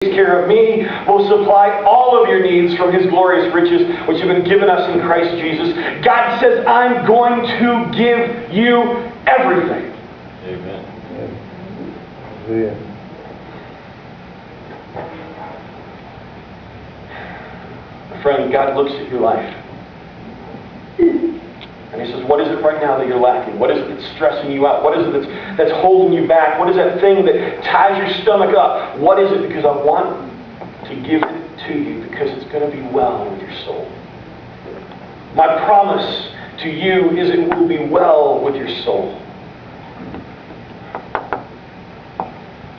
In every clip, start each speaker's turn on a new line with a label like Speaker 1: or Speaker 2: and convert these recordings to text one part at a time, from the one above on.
Speaker 1: takes care of me, will supply all of your needs from His glorious riches, which have been given us in Christ Jesus. God says, I'm going to give you everything.
Speaker 2: Amen.
Speaker 3: Hallelujah.
Speaker 1: Friend, God looks at your life. And He says, what is it right now that you're lacking? What is it that's stressing you out? What is it that's holding you back? What is that thing that ties your stomach up? What is it? Because I want to give it to you because it's going to be well with your soul. My promise to you is it will be well with your soul.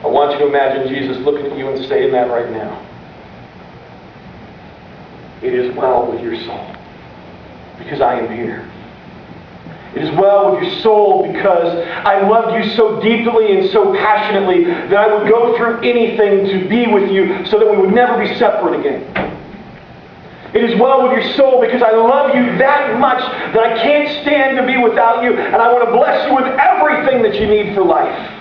Speaker 1: I want you to imagine Jesus looking at you and saying that right now. It is well with your soul because I am here. It is well with your soul because I loved you so deeply and so passionately that I would go through anything to be with you so that we would never be separate again. It is well with your soul because I love you that much that I can't stand to be without you, and I want to bless you with everything that you need for life.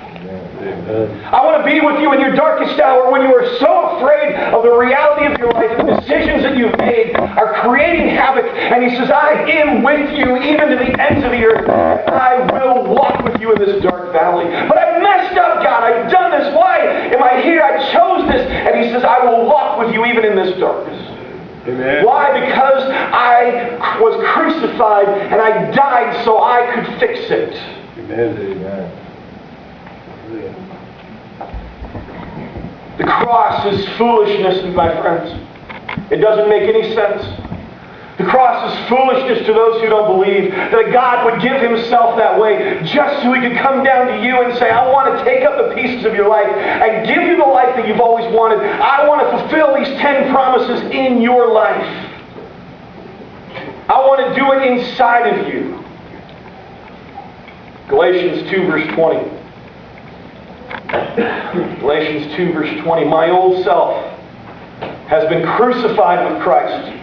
Speaker 1: I want to be with you in your darkest hour when you are so afraid of the reality of your life and the decisions that you've made are creating havoc. And He says, I am with you even to the ends of the earth. I will walk with you in this dark valley. But I messed up, God. I've done this. Why am I here? I chose this. And He says, I will walk with you even in this darkness.
Speaker 3: Amen.
Speaker 1: Why? Because I was crucified and I died so I could fix it.
Speaker 3: Amen. Amen.
Speaker 1: The cross is foolishness, my friends. It doesn't make any sense. The cross is foolishness to those who don't believe that God would give Himself that way just so He could come down to you and say, I want to take up the pieces of your life and give you the life that you've always wanted. I want to fulfill these 10 promises in your life. I want to do it inside of you. Galatians 2 verse 20. Galatians 2 verse 20. My old self has been crucified with Christ.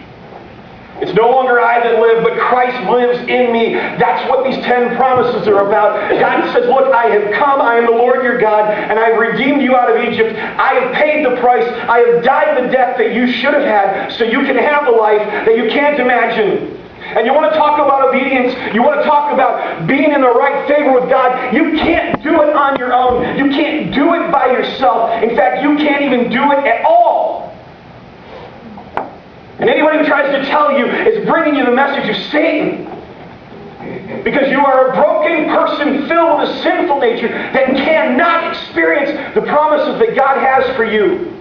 Speaker 1: It's no longer I that live, but Christ lives in me. That's what these 10 promises are about. God says, look, I have come. I am the Lord your God, and I have redeemed you out of Egypt. I have paid the price. I have died the death that you should have had so you can have the life that you can't imagine. And you want to talk about obedience, you want to talk about being in the right favor with God, you can't do it on your own. You can't do it by yourself. In fact, you can't even do it at all. And anybody who tries to tell you is bringing you the message of Satan. Because you are a broken person filled with a sinful nature that cannot experience the promises that God has for you.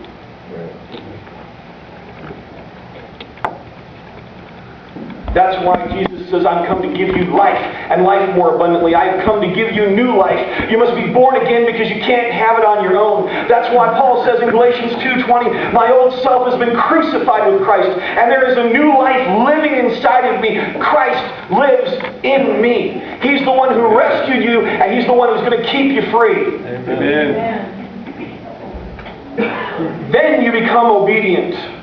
Speaker 1: That's why Jesus says, I'm come to give you life, and life more abundantly. I have come to give you new life. You must be born again because you can't have it on your own. That's why Paul says in Galatians 2:20, my old self has been crucified with Christ, and there is a new life living inside of me. Christ lives in me. He's the one who rescued you, and He's the one who's going to keep you free.
Speaker 3: Amen.
Speaker 1: Then you become obedient.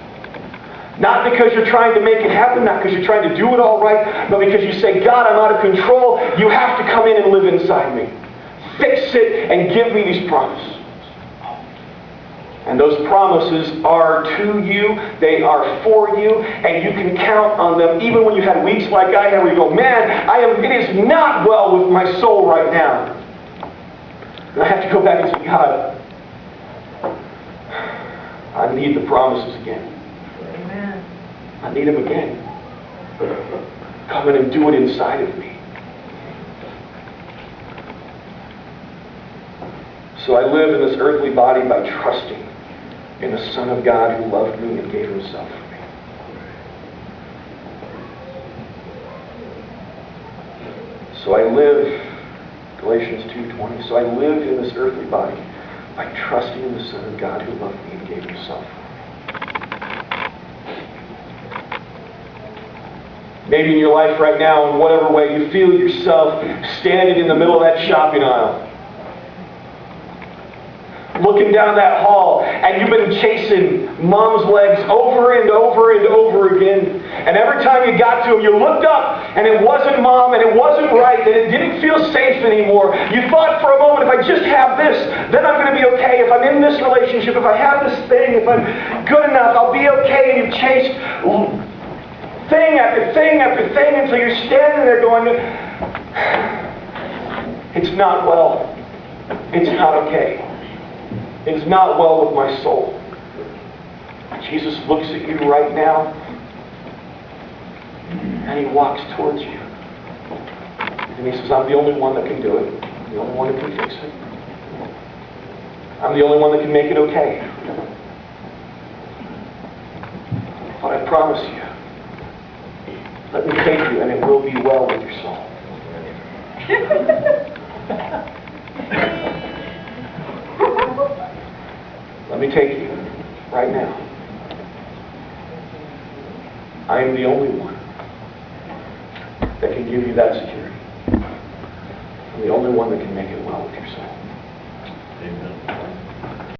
Speaker 1: Not because you're trying to make it happen, not because you're trying to do it all right, but because you say, God, I'm out of control. You have to come in and live inside me. Fix it and give me these promises. And those promises are to you. They are for you. And you can count on them even when you had weeks like I had where you go, man, it is not well with my soul right now. And I have to go back and say, God, I need the promises again. I need Him again. Come in and do it inside of me. So I live in this earthly body by trusting in the Son of God who loved me and gave Himself for me. So I live, Galatians 2:20, so I live in this earthly body by trusting in the Son of God who loved me and gave Himself for me. Maybe in your life right now, in whatever way, you feel yourself standing in the middle of that shopping aisle. looking down that hall, and you've been chasing mom's legs over and over and over again. And every time you got to him, you looked up, and it wasn't mom, and it wasn't right, and it didn't feel safe anymore. You thought for a moment, if I just have this, then I'm going to be okay. If I'm in this relationship, if I have this thing, if I'm good enough, I'll be okay. And you've chased thing after thing after thing until you're standing there going, it's not well. It's not okay. It's not well with my soul. Jesus looks at you right now, and He walks towards you. And He says, I'm the only one that can do it. I'm the only one that can fix it. I'm the only one that can make it okay. But I promise you, let me take you, and it will be well with your soul. Let me take you right now. I am the only one that can give you that security. I'm the only one that can make it well with your soul.
Speaker 3: Amen.